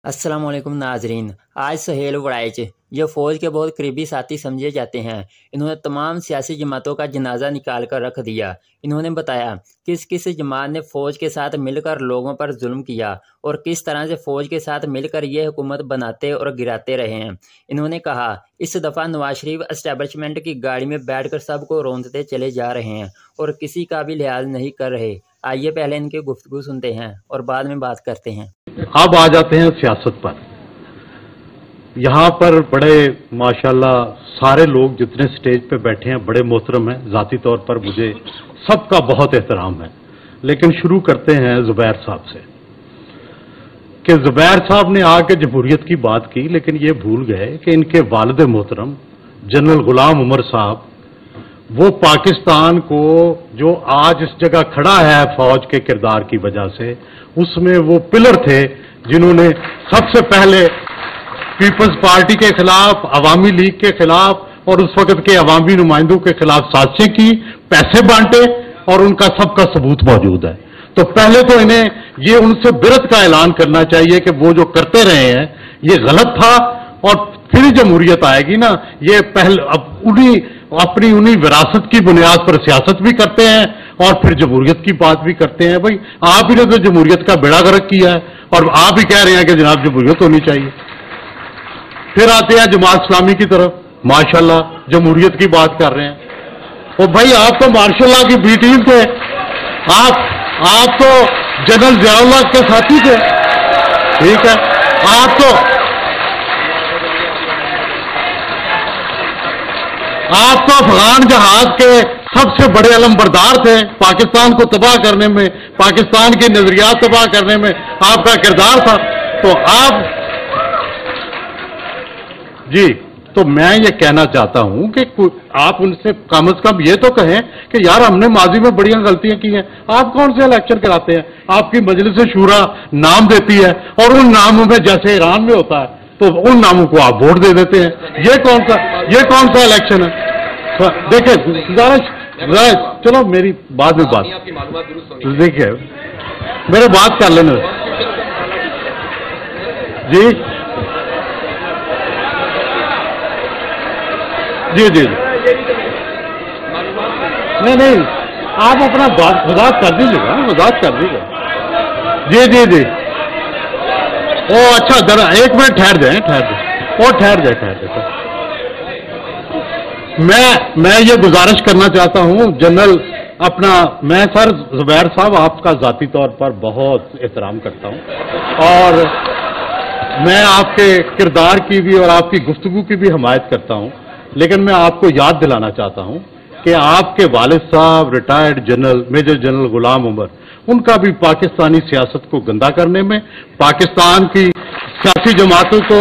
अस्सलामुअलैकुम नाजरीन। आज सुहेल वड़ाइच जो फ़ौज के बहुत करीबी साथी समझे जाते हैं, इन्होंने तमाम सियासी जमातों का जनाजा निकाल कर रख दिया। इन्होंने बताया किस किस जमात ने फ़ौज के साथ मिलकर लोगों पर जुल्म किया और किस तरह से फ़ौज के साथ मिलकर ये हुकूमत बनाते और गिराते रहे हैं। इन्होंने कहा इस दफ़ा नवाज शरीफ एस्टेब्लिशमेंट की गाड़ी में बैठकर सबको रौंदते चले जा रहे हैं और किसी का भी लिहाज नहीं कर रहे। आइए पहले इनकी गुफ्तगू सुनते हैं और बाद में बात करते हैं। अब आ जाते हैं सियासत पर। यहाँ पर बड़े माशाल्लाह सारे लोग जितने स्टेज पे बैठे हैं बड़े मोहतरम हैं। ज़ाती तौर पर मुझे सबका बहुत एहतराम है। लेकिन शुरू करते हैं ज़ुबैर साहब से कि ज़ुबैर साहब ने आके जमहूरियत की बात की, लेकिन ये भूल गए कि इनके वालिद मोहतरम जनरल गुलाम उमर साहब वो पाकिस्तान को जो आज इस जगह खड़ा है फौज के किरदार की वजह से, उसमें वो पिलर थे जिन्होंने सबसे पहले पीपल्स पार्टी के खिलाफ, अवामी लीग के खिलाफ और उस वक्त के अवामी नुमाइंदों के खिलाफ साजिशें की, पैसे बांटे और उनका सबका सबूत मौजूद है। तो पहले तो इन्हें ये उनसे बिरत का ऐलान करना चाहिए कि वो जो करते रहे हैं ये गलत था और फिर जमहूरियत आएगी ना। ये पहले अब अपनी उन्हीं विरासत की बुनियाद पर सियासत भी करते हैं और फिर जमहूरियत की बात भी करते हैं। भाई आप ही ने तो जमहूरियत का बेड़ा गर्क किया है और आप ही कह रहे हैं कि जनाब जमहूरियत होनी चाहिए। फिर आते हैं जमात इस्लामी की तरफ, माशाल्लाह जमहूरियत की बात कर रहे हैं। और भाई आप तो मार्शल की बी टीम थे, आप तो जनरल जियाउल्लाह के साथी थे, ठीक है। आप तो अफगान जहाज के सबसे बड़े अलमबरदार थे। पाकिस्तान को तबाह करने में, पाकिस्तान के नजरियात तबाह करने में आपका किरदार था। तो आप जी, तो मैं ये कहना चाहता हूं कि आप उनसे कम से कम ये तो कहें कि यार हमने माजी में बड़ियां गलतियां की हैं। आप कौन से इलेक्शन कराते हैं? आपकी मजलिस शूरा नाम देती है और उन नामों में जैसे ईरान में होता है तो उन नामों को आप वोट दे देते हैं। ये कौन सा इलेक्शन है? देखिए गुजारिश, चलो मेरी बाद में बात, देखिए मेरे बात कर लेने जी जी जी नहीं आप अपना वजाहत कर दीजिएगा, वजाहत कर दीजिएगा। जी जी जी ओ अच्छा जरा एक मिनट ठहर जाए और ठहर जाए। मैं ये गुजारिश करना चाहता हूं जनरल मैं सर ज़ुबैर साहब आपका ज़ाती तौर पर बहुत एहतराम करता हूं और मैं आपके किरदार की भी और आपकी गुफ्तगू की भी हमायत करता हूं। लेकिन मैं आपको याद दिलाना चाहता हूं कि आपके वालिद साहब रिटायर्ड जनरल मेजर जनरल गुलाम उमर, उनका भी पाकिस्तानी सियासत को गंदा करने में, पाकिस्तान की सियासी जमातों को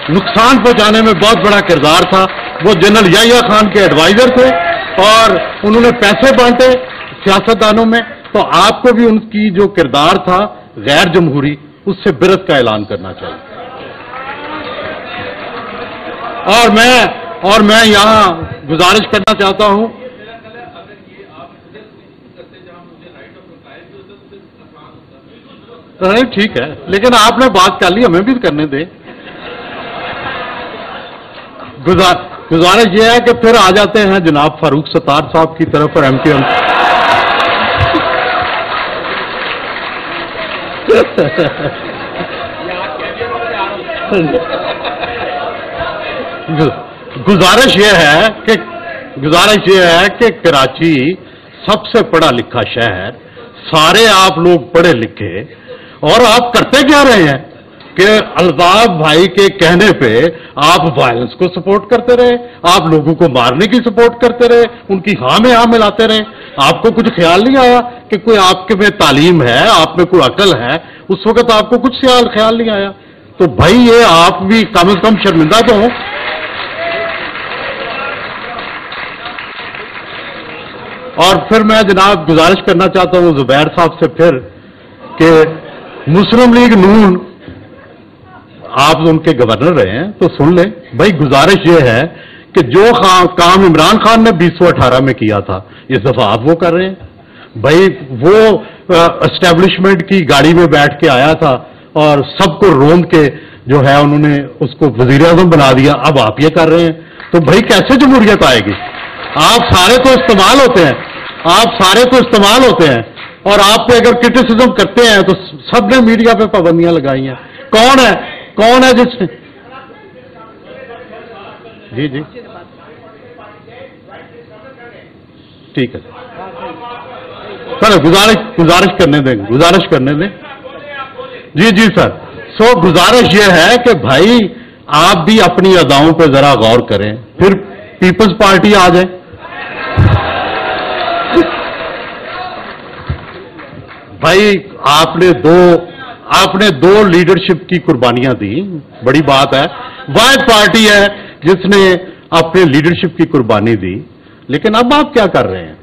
नुकसान पहुंचाने में बहुत बड़ा किरदार था। वो जनरल याहिया खान के एडवाइजर थे और उन्होंने पैसे बांटे सियासतदानों में। तो आपको भी उनकी जो किरदार था गैर जमहूरी, उससे बिरत का ऐलान करना चाहिए। और मैं यहां गुजारिश करना चाहता हूं, नहीं ठीक है, लेकिन आपने बात कर ली, हमें भी करने दें। गुजारिश ये है कि फिर आ जाते हैं जनाब फारूक सत्तार साहब की तरफ और एमपी गुजारिश ये है कि कराची सबसे पढ़ा लिखा शहर, सारे आप लोग पढ़े लिखे, और आप करते क्या रहे हैं कि अल्ताफ भाई के कहने पे आप वायलेंस को सपोर्ट करते रहे, आप लोगों को मारने की सपोर्ट करते रहे, उनकी हाँ में हाँ मिलाते रहे। आपको कुछ ख्याल नहीं आया कि कोई आपके में तालीम है, आप में कोई अकल है? उस वक्त आपको कुछ ख्याल नहीं आया। तो भाई ये आप भी कम से कम शर्मिंदा तो हो। और फिर मैं जनाब गुजारिश करना चाहता हूं ज़ुबैर साहब से फिर कि मुस्लिम लीग नून, आप उनके गवर्नर रहे हैं तो सुन लें भाई। गुजारिश ये है कि जो काम इमरान खान ने 2018 में किया था, इस दफा आप वो कर रहे हैं। भाई वो एस्टेब्लिशमेंट की गाड़ी में बैठ के आया था और सबको रोंद के जो है उन्होंने उसको वजीर आज़म बना दिया, अब आप ये कर रहे हैं, तो भाई कैसे जमहूरियत आएगी? आप सारे तो इस्तेमाल होते हैं, आप सारे तो इस्तेमाल होते हैं, और आप पे अगर क्रिटिसिज्म करते हैं तो सब ने मीडिया पे पाबंदियां लगाई हैं। कौन है जिसने? जी जी ठीक है सर, गुजारिश करने दें। जी सर। सो गुजारिश ये है कि भाई आप भी अपनी अदाओं पर जरा गौर करें, फिर पीपल्स पार्टी आ जाए। भाई आपने दो लीडरशिप की कुर्बानियां दी, बड़ी बात है। वाहिद पार्टी है जिसने अपने लीडरशिप की कुर्बानी दी, लेकिन अब आप क्या कर रहे हैं?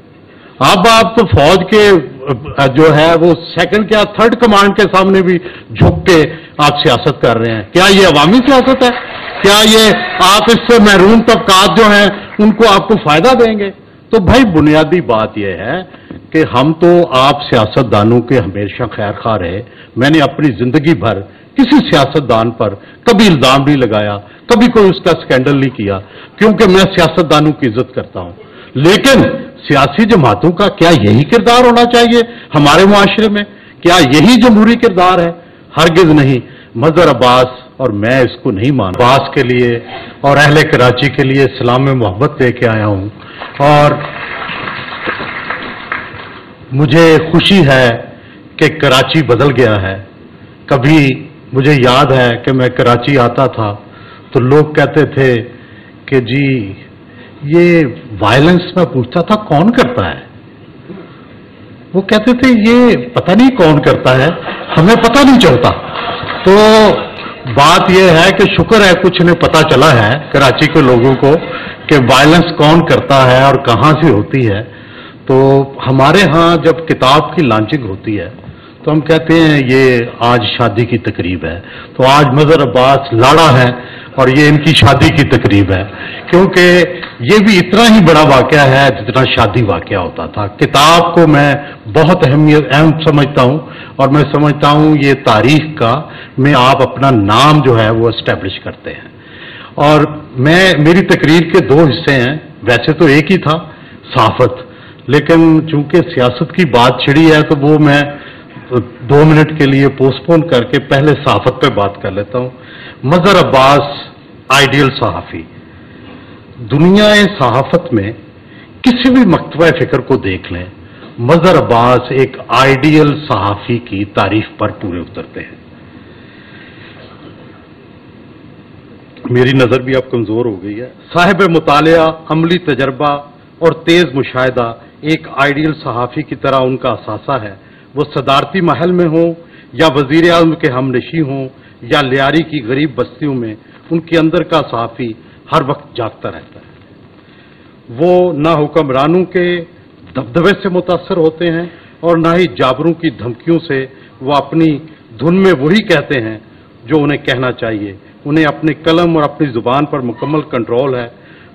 अब आप तो फौज के जो है वो सेकंड क्या थर्ड कमांड के सामने भी झुक के आप सियासत कर रहे हैं। क्या ये अवामी सियासत है? क्या ये आप इससे महरूम तबकात जो हैं उनको आपको फायदा देंगे? तो भाई बुनियादी बात यह है कि हम तो आप सियासतदानों के हमेशा खैर खा रहे। मैंने अपनी जिंदगी भर किसी सियासतदान पर कभी इल्जाम नहीं लगाया, कभी कोई उसका स्कैंडल नहीं किया, क्योंकि मैं सियासतदानों की इज्जत करता हूं। लेकिन सियासी जमातों का क्या यही किरदार होना चाहिए हमारे मुआशरे में? क्या यही जमहूरी किरदार है? हरगिज नहीं। मजहर अब्बास और मैं इसको नहीं मान। अब्बास के लिए और अहले कराची के लिए सलाम में मोहब्बत लेके आया हूं, और मुझे खुशी है कि कराची बदल गया है। कभी मुझे याद है कि मैं कराची आता था तो लोग कहते थे कि जी ये वायलेंस, में पूछता था कौन करता है? वो कहते थे ये पता नहीं कौन करता है, हमें पता नहीं चलता। तो बात यह है कि शुक्र है कुछ ने पता चला है कराची के लोगों को कि वायलेंस कौन करता है और कहां से होती है। तो हमारे यहाँ जब किताब की लॉन्चिंग होती है तो हम कहते हैं ये आज शादी की तकरीब है, तो आज मजहर अब्बास लाड़ा है और ये इनकी शादी की तकरीब है, क्योंकि ये भी इतना ही बड़ा वाकया है जितना शादी वाकया होता था। किताब को मैं बहुत अहम समझता हूँ, और मैं समझता हूँ ये तारीख का में आप अपना नाम जो है वो एस्टेब्लिश करते हैं। और मेरी तकरीर के दो हिस्से हैं, वैसे तो एक ही था, सहाफत, लेकिन चूंकि सियासत की बात छिड़ी है तो वो मैं 2 मिनट के लिए पोस्टपोन करके पहले सहाफत पे बात कर लेता हूँ। मजहर अब्बास आइडियल सहाफ़ी। दुनिया सहाफत में किसी भी मकतबा फिक्र को देख लें, मजहर अब्बास एक आइडियल सहाफ़ी की तारीफ पर पूरे उतरते हैं। मेरी नजर भी अब कमजोर हो गई है। साहिब मुतालिया, अमली तजर्बा और तेज मुशाहिदा एक आइडियल सहाफ़ी की तरह उनका असासा है। वो सदारती महल में हो या वजीर आज़म के हमनशी हों या लियारी की गरीब बस्तियों में, उनके अंदर का सहाफ़ी हर वक्त जागता रहता है। वो ना हुक्मरानों के दबदबे से मुतासर होते हैं और ना ही जाबरों की धमकियों से। वो अपनी धुन में वही कहते हैं जो उन्हें कहना चाहिए। उन्हें अपने कलम और अपनी जुबान पर मुकम्मल कंट्रोल है।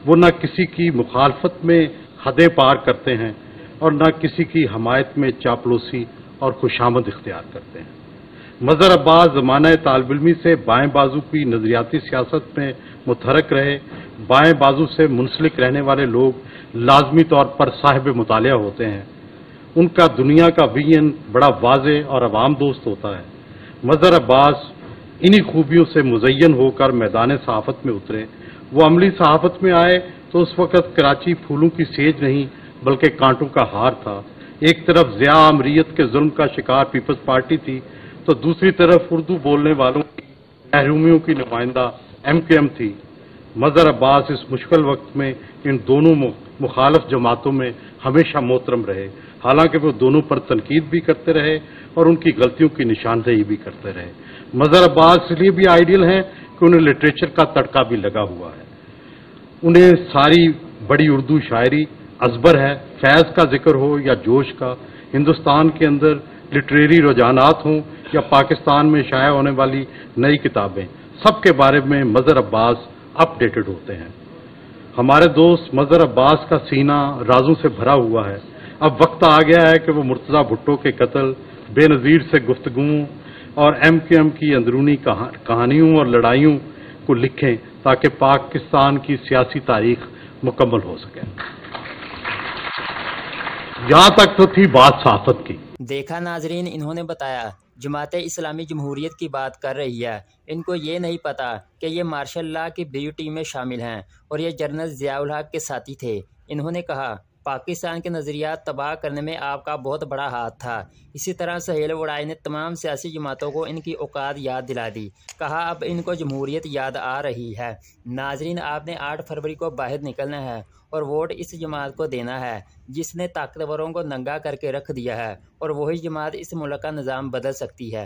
वो ना किसी की मुखालफत में हदें पार करते हैं और ना किसी की हमायत में चापलूसी और खुशामद इख्तियार करते हैं। मजहर अब्बास ज़माना तालिब इल्मी से बाएं बाजू की नजरियाती सियासत में मुतहरक रहे। बाएं बाजू से मुंसलिक रहने वाले लोग लाजमी तौर पर साहिब मुतालिया होते हैं। उनका दुनिया का विजन बड़ा वाज़े और अवाम दोस्त होता है। मजहर अब्बास इन्हीं खूबियों से मुज़य्यन होकर मैदान सहाफ़त में उतरे। वो अमली सहाफ़त में आए तो उस वक़्त कराची फूलों की सेज नहीं बल्कि कांटों का हार था। एक तरफ ज़िया अमरीयत के जुल्म का शिकार पीपल्स पार्टी थी, तो दूसरी तरफ उर्दू बोलने वालों की महरूमियों की नुमाइंदा MKM थी। मजहर अब्बास इस मुश्किल वक्त में इन दोनों मुखालफ जमातों में हमेशा मोहतरम रहे। हालांकि वो दोनों पर तनकीद भी करते रहे और उनकी गलतियों की निशानदेही भी करते रहे। मजहर अब्बास इसलिए भी आइडियल हैं कि उन्हें लिटरेचर का तड़का भी लगा हुआ है। उन्हें सारी बड़ी उर्दू शायरी अजबर है। फैज़ का जिक्र हो या जोश का, हिंदुस्तान के अंदर लिटरेरी रुझानात हों या पाकिस्तान में शाया होने वाली नई किताबें, सबके बारे में मजहर अब्बास अपडेटेड होते हैं। हमारे दोस्त मजहर अब्बास का सीना राजों से भरा हुआ है। अब वक्त आ गया है कि वो मुर्तज़ा भुट्टो के कत्ल, बेनज़ीर से गुफ्तगू, और MQM की अंदरूनी कहानियों और लड़ाइयों को लिखें ताकि पाकिस्तान की सियासी तारीख मुकम्मल हो सके। यहाँ तक तो थी बात सियासत की। देखा नाजरीन, इन्होंने बताया जमाते इस्लामी जमहूरियत की बात कर रही है, इनको ये नहीं पता कि ये मार्शल लॉ की ब्लू टीम में शामिल हैं और ये जनरल ज़ियाउल हक के साथी थे। इन्होंने कहा पाकिस्तान के नज़रियात तबाह करने में आपका बहुत बड़ा हाथ था। इसी तरह सुहेल वड़ाई ने तमाम सियासी जमातों को इनकी औकात याद दिला दी। कहा अब इनको जमहूरियत याद आ रही है। नाजरीन, आपने 8 फरवरी को बाहर निकलना है और वोट इस जमात को देना है जिसने ताकतवरों को नंगा करके रख दिया है, और वही जमात इस मुल्क का निज़ाम बदल सकती है।